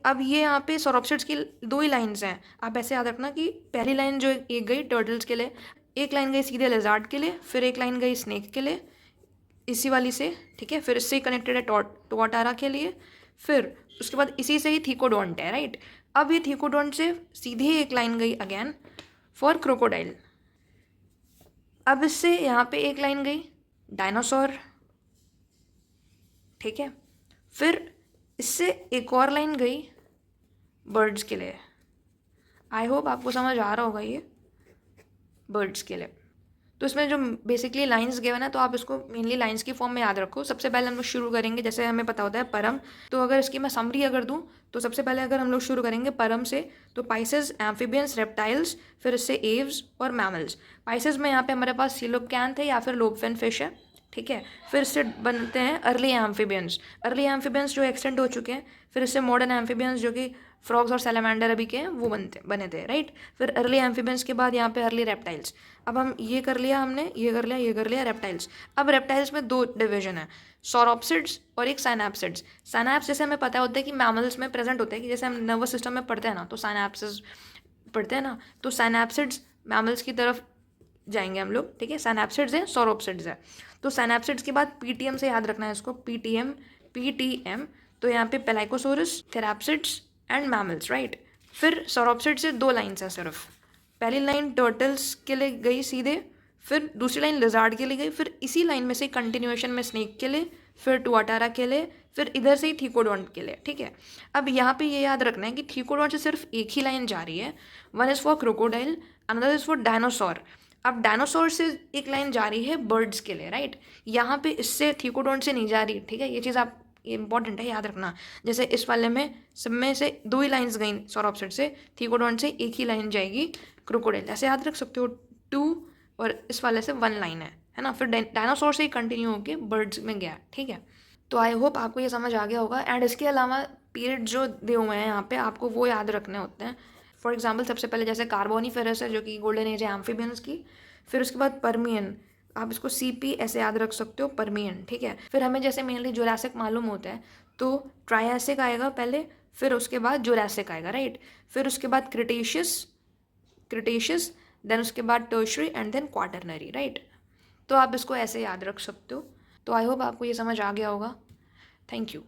अब ये यहाँ पे सौरोप्सिड्स की 2 ही लाइन्स हैं। आप ऐसे याद रखना कि पहली लाइन जो एक गई टर्टल्स के लिए, एक लाइन गई सीधे लिजार्ड के लिए, फिर एक लाइन गई स्नेक के लिए इसी वाली से, ठीक है। फिर इससे कनेक्टेड है टोटारा के लिए, फिर उसके बाद इसी से ही थीकोडोंट है, राइट। अब ये थीकोडोंट से सीधे एक लाइन गई अगेन फॉर क्रोकोडाइल। अब इससे यहाँ पे एक लाइन गई डायनासोर, ठीक है। फिर इससे एक और लाइन गई बर्ड्स के लिए। आई होप आपको समझ आ रहा होगा ये बर्ड्स के लिए। तो इसमें जो बेसिकली लाइंस गिवन है, तो आप इसको मेनली लाइंस की फॉर्म में याद रखो। सबसे पहले हम लोग शुरू करेंगे, जैसे हमें पता होता है परम, तो अगर इसकी मैं समरी अगर दूं तो सबसे पहले अगर हम लोग शुरू करेंगे परम से, तो पाइसेस, एम्फीबियंस, रेप्टाइल्स, फिर इससे एव्स और मैमल्स। पाइसेस में यहाँ पे हमारे पास सीलोपकैंथ है या फिर लोबफिन फिश है, ठीक है। फिर इससे बनते हैं अर्ली एम्फीबियंस। अर्ली एम्फीबियंस जो एक्सटेंड हो चुके हैं। फिर इससे मॉडर्न एम्फीबियंस जो कि फ्रॉग्स और सैलामेंडर अभी के हैं वो बने थे, राइट। फिर अर्ली एम्फीबियंस के बाद यहाँ पे अर्ली रेप्टाइल्स। अब हम ये कर लिया, हमने ये कर लिया, ये कर लिया रेप्टाइल्स। अब रेप्टाइल्स में 2 डिवीजन है, सौरोप्सिड्स और एक साइनैप्सिड्स। साइनैप्स जैसे हमें पता होता है कि मैमल्स में प्रेजेंट होते हैं, कि जैसे हम नर्वस सिस्टम में पढ़ते हैं ना, तो साइनैप्सिस पढ़ते हैं ना, तो साइनैप्सिड्स मैमल्स की तरफ जाएंगे हम लोग, ठीक है। साइनैप्सिड्स है, सौरोप्सिड्स है। तो साइनैप्सिड्स के बाद पीटीएम से याद रखना है इसको, पीटीएम। तो यहाँ पे पेलाइकोसोरस, थेराप्सिड्स एंड मैमल्स, राइट। फिर सौरोप्सिड्स से 2 लाइन्स हैं सिर्फ। पहली लाइन टर्टल्स के लिए गई सीधे, फिर दूसरी लाइन लिजार्ड के लिए गई, फिर इसी लाइन में से कंटिन्यूएशन में स्नेक के लिए, फिर टुआटारा के लिए, फिर इधर से ही थीकोडोंट के लिए, ठीक है। अब यहाँ पे ये याद रखना है कि थीकोडोंट से सिर्फ एक ही लाइन जा रही है, one is for crocodile, another is for dinosaur. अब डायनासोर से एक लाइन जा रही है बर्ड्स के लिए, राइट। यहाँ पे इससे थीकोडोंट से नहीं जा रही, ठीक है। ये चीज़ आप इंपॉर्टेंट है याद रखना। जैसे इस वाले में सब में से 2 ही लाइन्स गई सौरोप्सिड से, थीकोडोंट से एक ही लाइन जाएगी क्रोकोडाइल, ऐसे याद रख सकते हो 2, और इस वाले से 1 लाइन है ना। फिर डायनासोर से ही कंटिन्यू होके बर्ड्स में गया, ठीक है। तो आई होप आपको ये समझ आ गया होगा। एंड इसके अलावा पीरियड जो दिए हुए हैं यहाँ पे आपको वो याद रखने होते हैं। फॉर एग्जाम्पल सबसे पहले जैसे कार्बोनिफेरस है जो कि गोल्डन एज है एम्फीबियंस की। फिर उसके बाद परमियन, आप इसको सीपी ऐसे याद रख सकते हो, परमियन, ठीक है। फिर हमें जैसे मेनली जुरासिक मालूम होता है, तो ट्रायासिक आएगा पहले, फिर उसके बाद जुरासिक आएगा, राइट। फिर उसके बाद क्रिटेशियस, देन उसके बाद tertiary and then quaternary, right. तो आप इसको ऐसे याद रख सकते हो। तो आई होप आपको ये समझ आ गया होगा। Thank you.